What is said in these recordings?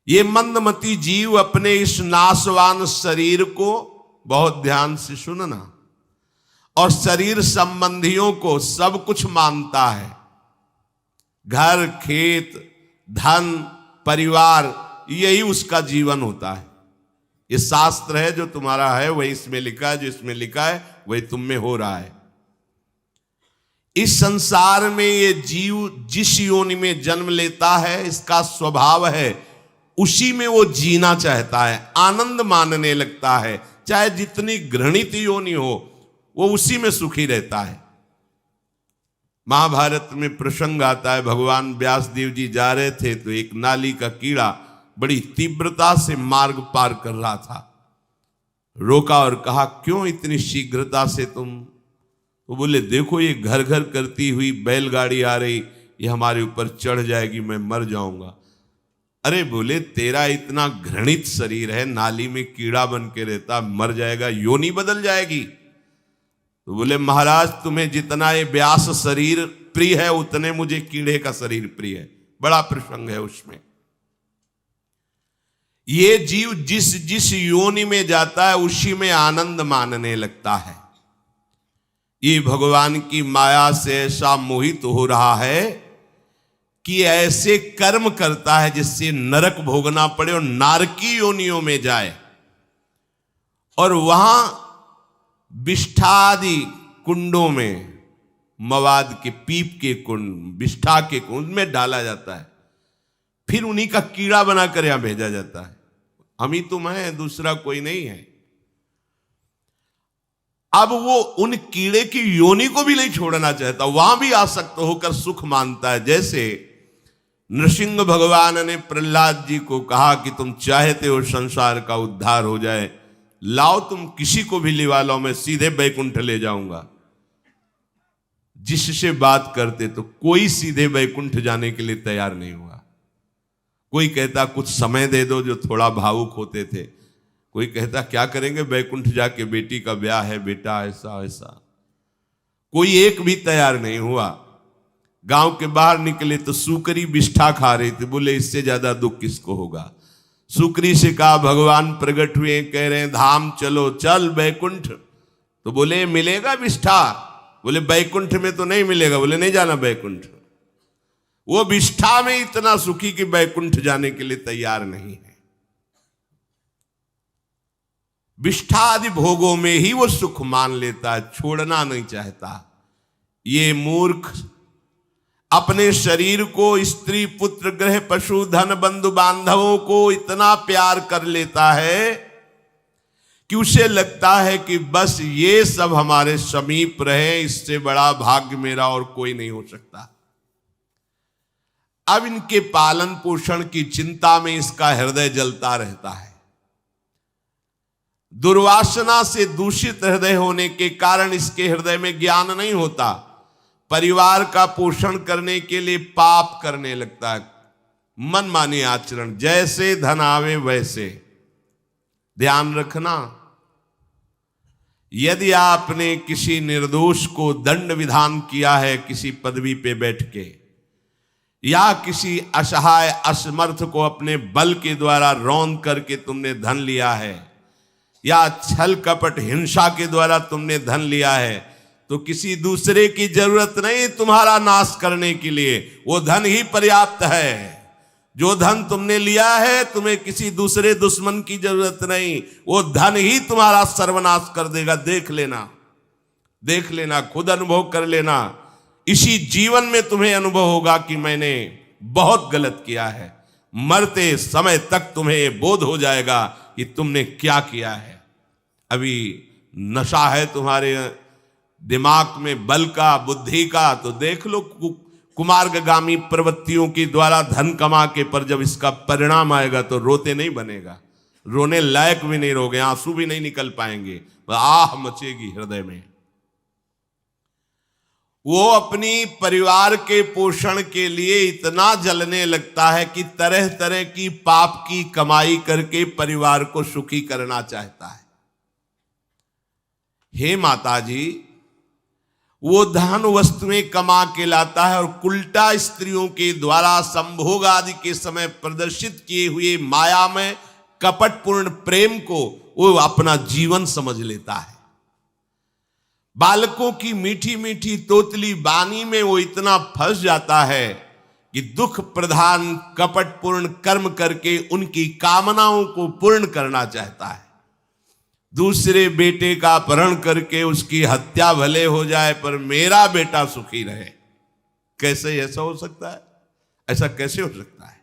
ये मंदमती जीव अपने इस नाशवान शरीर को बहुत ध्यान से सुनना, और शरीर संबंधियों को सब कुछ मानता है। घर, खेत, धन, परिवार, यही उसका जीवन होता है। ये शास्त्र है, जो तुम्हारा है वही इसमें लिखा है, जो इसमें लिखा है वही तुम में हो रहा है। इस संसार में ये जीव जिस योनि में जन्म लेता है, इसका स्वभाव है उसी में वो जीना चाहता है, आनंद मानने लगता है। चाहे जितनी घृणित योनि हो, वो उसी में सुखी रहता है। महाभारत में प्रसंग आता है, भगवान व्यास देव जी जा रहे थे तो एक नाली का कीड़ा बड़ी तीव्रता से मार्ग पार कर रहा था। रोका और कहा, क्यों इतनी शीघ्रता से तुम? तो बोले, देखो ये घर घर करती हुई बैलगाड़ी आ रही, ये हमारे ऊपर चढ़ जाएगी, मैं मर जाऊंगा। अरे बोले, तेरा इतना घृणित शरीर है, नाली में कीड़ा बन के रहता, मर जाएगा, योनि बदल जाएगी। तो बोले, महाराज तुम्हें जितना ये व्यास शरीर प्रिय है, उतने मुझे कीड़े का शरीर प्रिय है। बड़ा प्रसंग है उसमें। ये जीव जिस जिस योनि में जाता है उसी में आनंद मानने लगता है। ये भगवान की माया से ऐसा मोहित हो रहा है कि ऐसे कर्म करता है जिससे नरक भोगना पड़े और नारकी योनियों में जाए, और वहां विष्ठादि कुंडों में, मवाद के, पीप के कुंड, विष्ठा के कुंड में डाला जाता है, फिर उन्हीं का कीड़ा बनाकर यहां भेजा जाता है। हम ही तुम हैं, दूसरा कोई नहीं है। अब वो उन कीड़े की योनि को भी नहीं छोड़ना चाहता, वहां भी आसक्त होकर सुख मानता है। जैसे नृसिंह भगवान ने प्रहलाद जी को कहा कि तुम चाहते हो संसार का उद्धार हो जाए, लाओ तुम किसी को भी लिवा लो, मैं सीधे बैकुंठ ले जाऊंगा। जिससे बात करते तो कोई सीधे बैकुंठ जाने के लिए तैयार नहीं हुआ। कोई कहता कुछ समय दे दो, जो थोड़ा भावुक होते थे। कोई कहता क्या करेंगे बैकुंठ जाके, बेटी का ब्याह है, बेटा ऐसा ऐसा। कोई एक भी तैयार नहीं हुआ। गांव के बाहर निकले तो सुकरी विष्ठा खा रही थी। बोले, इससे ज्यादा दुख किसको होगा। सुकरी से कहा, भगवान प्रकट हुए, कह रहे हैं धाम चलो, चल बैकुंठ। तो बोले, मिलेगा विष्ठा? बोले, बैकुंठ में तो नहीं मिलेगा। बोले, नहीं जाना बैकुंठ। वो विष्ठा में इतना सुखी कि बैकुंठ जाने के लिए तैयार नहीं है। विष्ठा आदि भोगों में ही वो सुख मान लेता है, छोड़ना नहीं चाहता। ये मूर्ख अपने शरीर को, स्त्री, पुत्र, गृह, पशु, धन, बंधु बांधवों को इतना प्यार कर लेता है कि उसे लगता है कि बस ये सब हमारे समीप रहे, इससे बड़ा भाग्य मेरा और कोई नहीं हो सकता। अब इनके पालन पोषण की चिंता में इसका हृदय जलता रहता है। दुर्वासना से दूषित हृदय होने के कारण इसके हृदय में ज्ञान नहीं होता। परिवार का पोषण करने के लिए पाप करने लगता है, मनमानी आचरण, जैसे धन आवे वैसे। ध्यान रखना, यदि आपने किसी निर्दोष को दंड विधान किया है किसी पदवी पे बैठ के, या किसी असहाय असमर्थ को अपने बल के द्वारा रौंद करके तुमने धन लिया है, या छल कपट हिंसा के द्वारा तुमने धन लिया है, तो किसी दूसरे की जरूरत नहीं तुम्हारा नाश करने के लिए, वो धन ही पर्याप्त है। जो धन तुमने लिया है, तुम्हें किसी दूसरे दुश्मन की जरूरत नहीं, वो धन ही तुम्हारा सर्वनाश कर देगा। देख लेना, देख लेना, खुद अनुभव कर लेना। इसी जीवन में तुम्हें अनुभव होगा कि मैंने बहुत गलत किया है। मरते समय तक तुम्हें बोध हो जाएगा कि तुमने क्या किया है। अभी नशा है तुम्हारे दिमाग में, बल का, बुद्धि का, तो देख लो कुमार्गामी प्रवृत्तियों के द्वारा धन कमा के, पर जब इसका परिणाम आएगा तो रोते नहीं बनेगा, रोने लायक भी नहीं रहोगे, आंसू भी नहीं निकल पाएंगे, आह मचेगी हृदय में। वो अपनी परिवार के पोषण के लिए इतना जलने लगता है कि तरह तरह की पाप की कमाई करके परिवार को सुखी करना चाहता है। हे माता जी, वो धन वस्तुएं कमा के लाता है और उल्टा स्त्रियों के द्वारा संभोग आदि के समय प्रदर्शित किए हुए माया में कपटपूर्ण प्रेम को वो अपना जीवन समझ लेता है। बालकों की मीठी मीठी तोतली वाणी में वो इतना फंस जाता है कि दुख प्रधान कपटपूर्ण कर्म करके उनकी कामनाओं को पूर्ण करना चाहता है। दूसरे बेटे का अपहरण करके उसकी हत्या भले हो जाए पर मेरा बेटा सुखी रहे। कैसे ऐसा हो सकता है? ऐसा कैसे हो सकता है?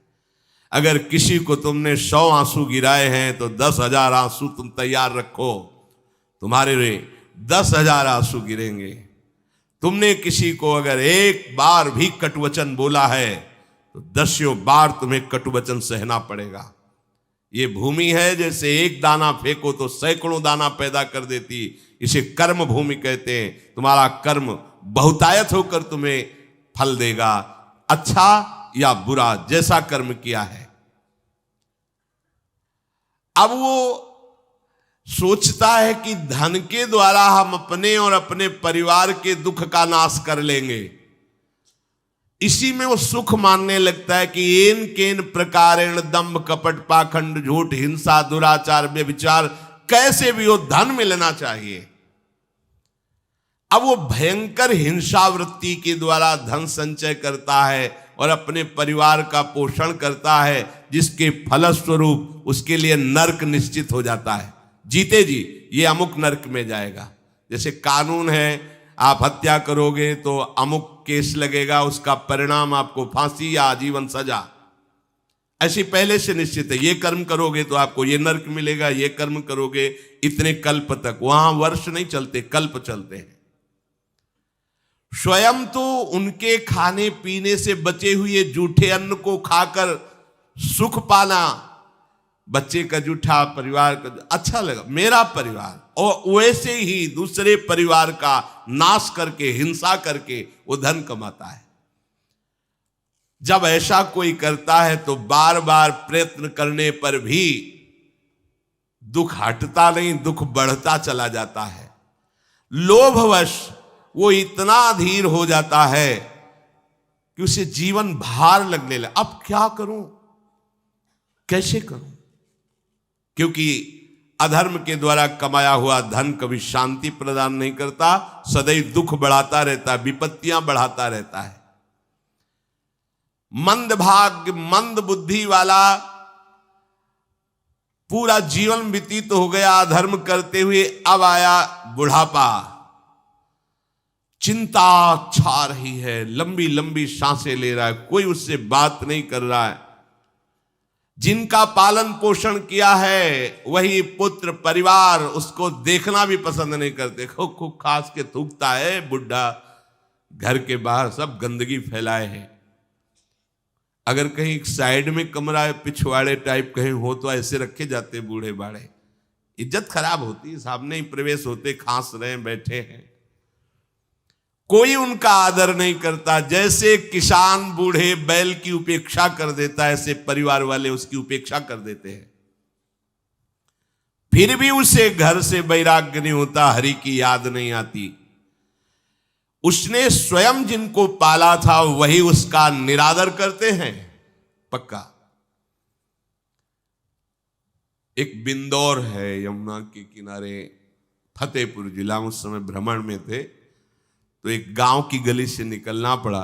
अगर किसी को तुमने 100 आंसू गिराए हैं तो 10,000 आंसू तुम तैयार रखो, तुम्हारे 10,000 आंसू गिरेंगे। तुमने किसी को अगर एक बार भी कटुवचन बोला है तो 10 बार तुम्हें कटुवचन सहना पड़ेगा। ये भूमि है, जैसे एक दाना फेंको तो सैकड़ों दाना पैदा कर देती, इसे कर्म भूमि कहते हैं। तुम्हारा कर्म बहुतायत होकर तुम्हें फल देगा, अच्छा या बुरा, जैसा कर्म किया है। अब वो सोचता है कि धन के द्वारा हम अपने और अपने परिवार के दुख का नाश कर लेंगे। इसी में वो सुख मानने लगता है कि एन केन प्रकारेण दंभ कपट पाखंड झूठ हिंसा दुराचार व्यभिचार कैसे भी हो धन मिलना चाहिए। अब वो भयंकर हिंसा वृत्ति के द्वारा धन संचय करता है और अपने परिवार का पोषण करता है, जिसके फलस्वरूप उसके लिए नरक निश्चित हो जाता है। जीते जी ये अमुक नरक में जाएगा। जैसे कानून है, आप हत्या करोगे तो अमुक केस लगेगा, उसका परिणाम आपको फांसी या आजीवन सजा, ऐसी पहले से निश्चित है। ये कर्म करोगे तो आपको ये नरक मिलेगा, ये कर्म करोगे इतने कल्प तक। वहां वर्ष नहीं चलते, कल्प चलते हैं। स्वयं तो उनके खाने पीने से बचे हुए जूठे अन्न को खाकर सुख पाना, बच्चे का जूठा, परिवार का अच्छा लगा, मेरा परिवार, और वैसे ही दूसरे परिवार का नाश करके हिंसा करके वो धन कमाता है। जब ऐसा कोई करता है तो बार बार प्रयत्न करने पर भी दुख हटता नहीं, दुख बढ़ता चला जाता है। लोभवश वो इतना अधीर हो जाता है कि उसे जीवन भार लगने लगा। अब क्या करूं, कैसे करूं? क्योंकि अधर्म के द्वारा कमाया हुआ धन कभी शांति प्रदान नहीं करता, सदैव दुख बढ़ाता रहता है, विपत्तियां बढ़ाता रहता है। मंद भाग्य, मंद बुद्धि वाला पूरा जीवन व्यतीत हो गया अधर्म करते हुए, अब आया बुढ़ापा, चिंता छा रही है, लंबी लंबी सांसें ले रहा है, कोई उससे बात नहीं कर रहा है। जिनका पालन पोषण किया है वही पुत्र परिवार उसको देखना भी पसंद नहीं करते। खूब खूब खास के थूकता है बुढ़ा, घर के बाहर सब गंदगी फैलाए है। अगर कहीं साइड में कमरा पिछवाड़े टाइप कहीं हो तो ऐसे रखे जाते बूढ़े बाड़े, इज्जत खराब होती, सामने ही प्रवेश होते, खांस रहे बैठे हैं, कोई उनका आदर नहीं करता। जैसे किसान बूढ़े बैल की उपेक्षा कर देता है, ऐसे परिवार वाले उसकी उपेक्षा कर देते हैं। फिर भी उसे घर से वैराग्य नहीं होता, हरि की याद नहीं आती। उसने स्वयं जिनको पाला था वही उसका निरादर करते हैं, पक्का। एक बिंदौर है यमुना के किनारे, फतेहपुर जिला, उस समय भ्रमण में थे तो एक गांव की गली से निकलना पड़ा।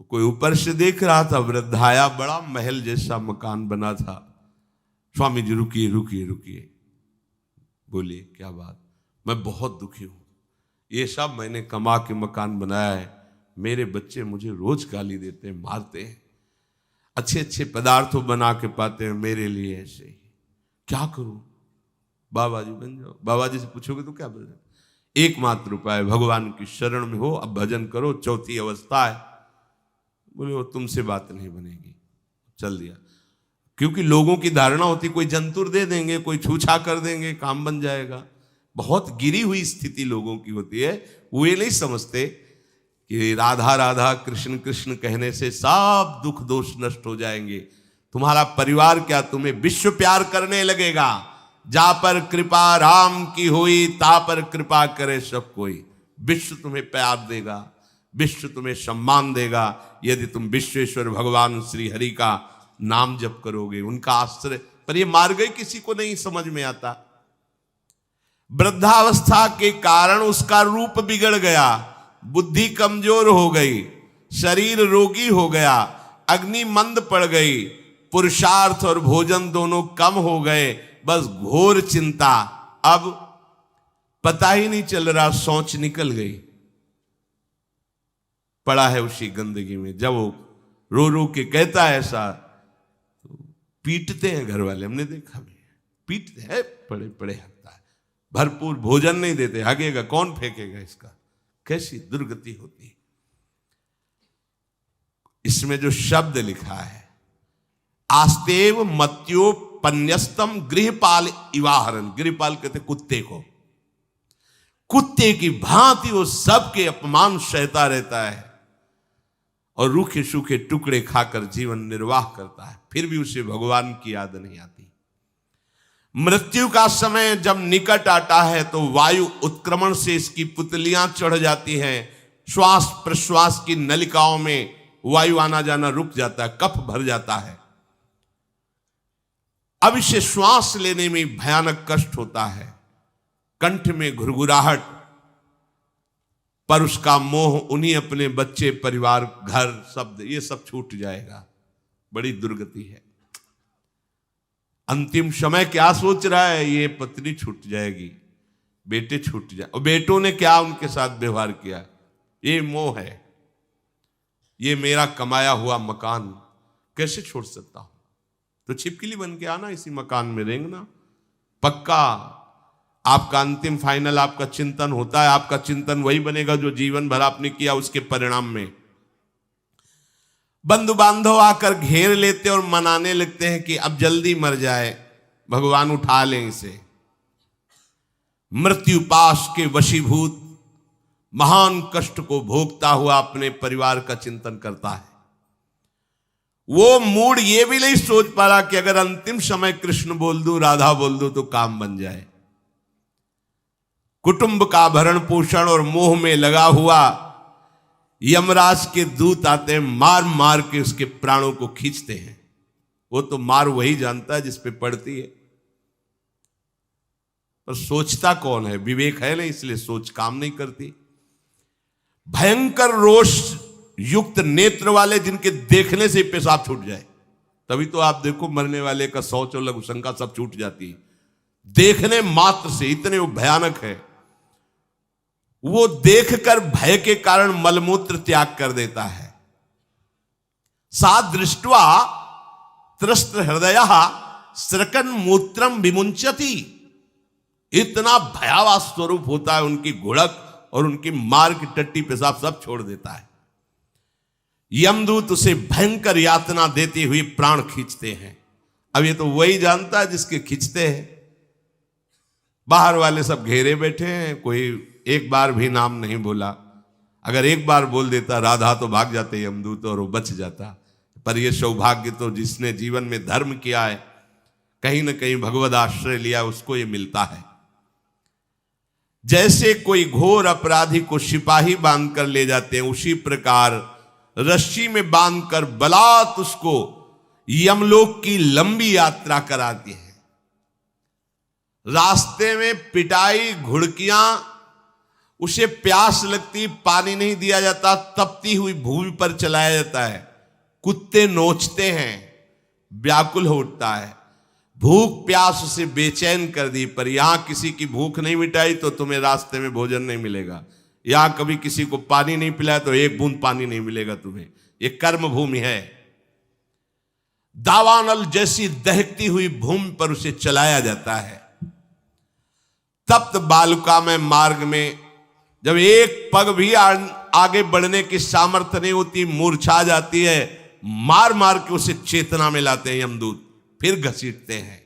तो कोई ऊपर से देख रहा था, वृद्धाया, बड़ा महल जैसा मकान बना था। स्वामी जी रुकिए रुकिए रुकिए, बोलिए क्या बात? मैं बहुत दुखी हूं, ये सब मैंने कमा के मकान बनाया है, मेरे बच्चे मुझे रोज गाली देते हैं, मारते हैं, अच्छे अच्छे पदार्थ बना के पाते हैं मेरे लिए, ऐसे ही क्या करूं? बाबा जी बन जाओ। बाबा जी से पूछोगे तो क्या बोल? एकमात्र उपाय भगवान की शरण में हो, अब भजन करो, चौथी अवस्था है। बोले वो तुमसे बात नहीं बनेगी, चल दिया। क्योंकि लोगों की धारणा होती कोई जंतुर दे देंगे, कोई छूछा कर देंगे, काम बन जाएगा। बहुत गिरी हुई स्थिति लोगों की होती है। वो ये नहीं समझते कि राधा राधा कृष्ण कृष्ण कहने से सब दुख दोष नष्ट हो जाएंगे। तुम्हारा परिवार क्या तुम्हें विश्व प्यार करने लगेगा। जा पर कृपा राम की हुई, ता पर कृपा करे सब कोई। विश्व तुम्हें प्यार देगा, विश्व तुम्हें सम्मान देगा यदि तुम विश्वेश्वर भगवान श्री हरि का नाम जप करोगे, उनका आश्रय। पर ये मार्ग ही किसी को नहीं समझ में आता। वृद्धावस्था के कारण उसका रूप बिगड़ गया, बुद्धि कमजोर हो गई, शरीर रोगी हो गया, अग्नि मंद पड़ गई, पुरुषार्थ और भोजन दोनों कम हो गए, बस घोर चिंता। अब पता ही नहीं चल रहा, सोच निकल गई, पड़ा है उसी गंदगी में। जब वो रो रो के कहता है ऐसा, तो पीटते हैं घर वाले, हमने देखा भी, पीटते हैं, पड़े पड़े हकता है, भरपूर भोजन नहीं देते, हगेगा कौन, फेंकेगा इसका। कैसी दुर्गति होती है। इसमें जो शब्द लिखा है, आस्तेव मत्योपन्यस्तम गृहपाल इवाहरन, गृहपाल कहते कुत्ते को, कुत्ते की भांति वो सबके अपमान सहता रहता है और रूखे सूखे टुकड़े खाकर जीवन निर्वाह करता है, फिर भी उसे भगवान की याद नहीं आती। मृत्यु का समय जब निकट आता है तो वायु उत्क्रमण से इसकी पुतलियां चढ़ जाती हैं, श्वास प्रश्वास की नलिकाओं में वायु आना जाना रुक जाता है, कफ भर जाता है। अब इसे श्वास लेने में भयानक कष्ट होता है, कंठ में घुरघुराहट, पर उसका मोह उन्हीं अपने बच्चे, परिवार, घर, शब्द, ये सब छूट जाएगा। बड़ी दुर्गति है। अंतिम समय क्या सोच रहा है, ये पत्नी छूट जाएगी, बेटे छूट जाए, और बेटों ने क्या उनके साथ व्यवहार किया, ये मोह है। ये मेरा कमाया हुआ मकान कैसे छोड़ सकता हूं, तो छिपकली बन के आना, इसी मकान में रेंगना। पक्का आपका अंतिम फाइनल आपका चिंतन होता है, आपका चिंतन वही बनेगा जो जीवन भर आपने किया, उसके परिणाम में बंधु बांधव आकर घेर लेते और मनाने लगते हैं कि अब जल्दी मर जाए, भगवान उठा लें इसे। मृत्यु पाश के वशीभूत महान कष्ट को भोगता हुआ अपने परिवार का चिंतन करता है। वो मूड ये भी नहीं सोच पा रहा कि अगर अंतिम समय कृष्ण बोल दूं, राधा बोल दूं तो काम बन जाए। कुटुंब का भरण पोषण और मोह में लगा हुआ यमराज के दूत आते हैं, मार मार के उसके प्राणों को खींचते हैं। वो तो मार वही जानता है जिस पे पड़ती है, पर सोचता कौन है, विवेक है नहीं, इसलिए सोच काम नहीं करती। भयंकर रोष युक्त नेत्र वाले, जिनके देखने से पेशाब छूट जाए, तभी तो आप देखो मरने वाले का शौच और लघु शंका सब छूट जाती है, देखने मात्र से, इतने वो भयानक है। वो देखकर भय के कारण मलमूत्र त्याग कर देता है। सा दृष्ट्वा त्रस्त हृदय स्रकन मूत्रम विमुंचति, इतना भयावह स्वरूप होता है उनकी घुड़क, और उनकी मार की टट्टी पेशाब सब छोड़ देता है। यमदूत उसे भयंकर यातना देते हुए प्राण खींचते हैं। अब ये तो वही जानता है जिसके खींचते हैं। बाहर वाले सब घेरे बैठे हैं, कोई एक बार भी नाम नहीं बोला। अगर एक बार बोल देता राधा तो भाग जाते यमदूत और वो बच जाता। पर ये सौभाग्य तो जिसने जीवन में धर्म किया है, कहीं ना कहीं भगवद आश्रय लिया, उसको ये मिलता है। जैसे कोई घोर अपराधी को सिपाही बांधकर ले जाते हैं, उसी प्रकार रस्सी में बांधकर बलात् उसको यमलोक की लंबी यात्रा कराती है। रास्ते में पिटाई, घुड़कियां, उसे प्यास लगती, पानी नहीं दिया जाता, तपती हुई भूमि पर चलाया जाता है। कुत्ते नोचते हैं, व्याकुल हो उठता है। भूख प्यास उसे बेचैन कर दी, पर यहां किसी की भूख नहीं मिटाई तो तुम्हें रास्ते में भोजन नहीं मिलेगा। यहां कभी किसी को पानी नहीं पिलाया तो एक बूंद पानी नहीं मिलेगा तुम्हें। ये कर्म भूमि है। दावानल जैसी दहकती हुई भूमि पर उसे चलाया जाता है। तप्त बालुका में मार्ग में जब एक पग भी आगे बढ़ने की सामर्थ्य नहीं होती, मूर्छा जाती है, मार मार के उसे चेतना में लाते हैं यमदूत, फिर घसीटते हैं।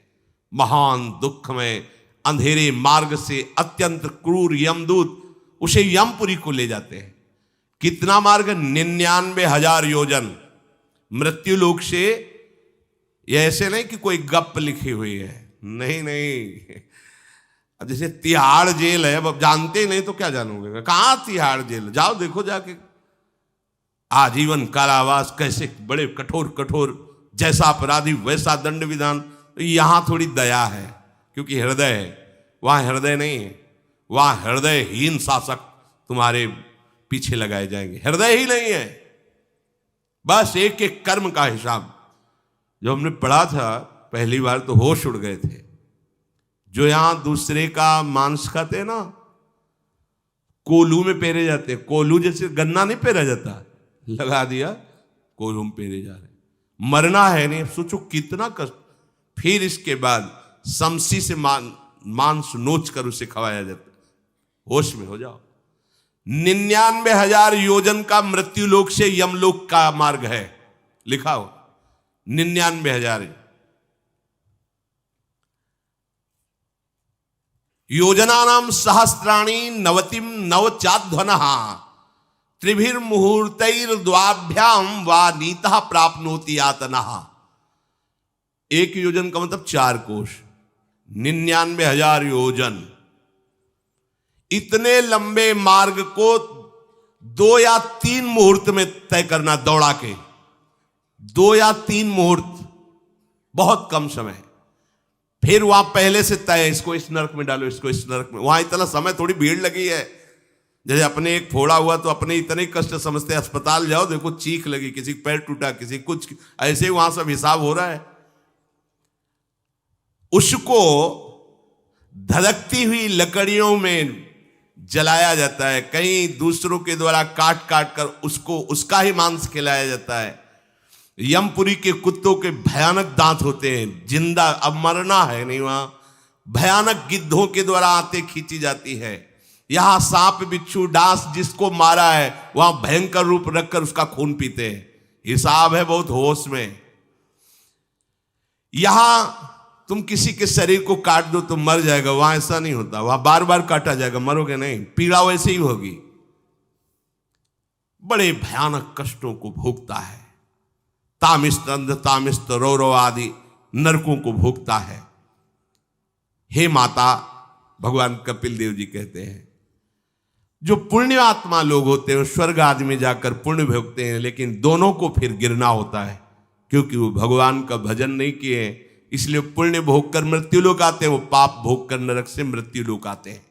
महान दुख में अंधेरे मार्ग से अत्यंत क्रूर यमदूत उसे यमपुरी को ले जाते हैं। कितना मार्ग? 99,000 योजन मृत्यु लोक से। यह ऐसे नहीं कि कोई गप लिखी हुई है, नहीं नहीं, अब जैसे तिहाड़ जेल है, अब जानते ही नहीं तो क्या जानोगे, कहाँ तिहाड़ जेल, जाओ देखो जाके। आजीवन कारावास, कैसे बड़े कठोर कठोर, जैसा अपराधी वैसा दंड विधान। यहां थोड़ी दया है क्योंकि हृदय है, वहां हृदय नहीं है, वहां हृदयहीन शासक तुम्हारे पीछे लगाए जाएंगे। हृदय ही नहीं है, बस एक एक कर्म का हिसाब। जो हमने पढ़ा था पहली बार तो होश उड़ गए थे। जो यहां दूसरे का मांस खाते हैं ना, कोलू में पेरे जाते हैं। कोलू जैसे गन्ना नहीं पेरा जाता, लगा दिया कोलू में पेरे जा रहे। मरना है नहीं, सोचो कितना कष्ट। फिर इसके बाद समसी से मांस नोच कर उसे खवाया जाता। होश में हो जाओ। 99,000 योजन का मृत्यु लोक से यमलोक का मार्ग है, लिखा हो 99,000 योजनानाम सहस्राणी नवतिम नवचाध्वनः त्रिभिर्मुहूर्तैर्द्वाभ्याम वा नीतः प्राप्नोति यातनः। एक योजन का मतलब 4 कोश, 99,000 योजन। इतने लंबे मार्ग को 2 या 3 मुहूर्त में तय करना, दौड़ा के 2 या 3 मुहूर्त, बहुत कम समय। फिर वहां पहले से तय, इसको इस नरक में डालो, इसको इस नरक में। वहां इतना समय, थोड़ी भीड़ लगी है। जैसे अपने एक फोड़ा हुआ तो अपने इतने कष्ट समझते, अस्पताल जाओ देखो चीख लगी, किसी का पैर टूटा, किसी कुछ, ऐसे ही वहां सब हिसाब हो रहा है। उसको धधकती हुई लकड़ियों में जलाया जाता है, कहीं दूसरों के द्वारा काट काट कर उसको उसका ही मांस खिलाया जाता है। यमपुरी के कुत्तों के भयानक दांत होते हैं, जिंदा, अब मरना है नहीं, वहां भयानक गिद्धों के द्वारा आते खींची जाती है। यहां सांप बिच्छू डांस जिसको मारा है वहां भयंकर रूप रखकर उसका खून पीते हैं। हिसाब है बहुत होश में। यहां तुम किसी के शरीर को काट दो तो मर जाएगा, वहां ऐसा नहीं होता। वहां बार बार काटा जाएगा, मरोगे नहीं, पीड़ा वैसे ही होगी। बड़े भयानक कष्टों को भोगता है। तामिस्त अंध तामिस्त रौरव आदि नरकों को भोगता है। हे माता, भगवान कपिल देव जी कहते हैं, जो पुण्य आत्मा लोग होते हैं स्वर्ग आदि में जाकर पुण्य भोगते हैं, लेकिन दोनों को फिर गिरना होता है क्योंकि वो भगवान का भजन नहीं किए, इसलिए पुण्य भोग कर मृत्यु लोक आते हैं, वो पाप भोग कर नरक से मृत्यु लोक आते हैं।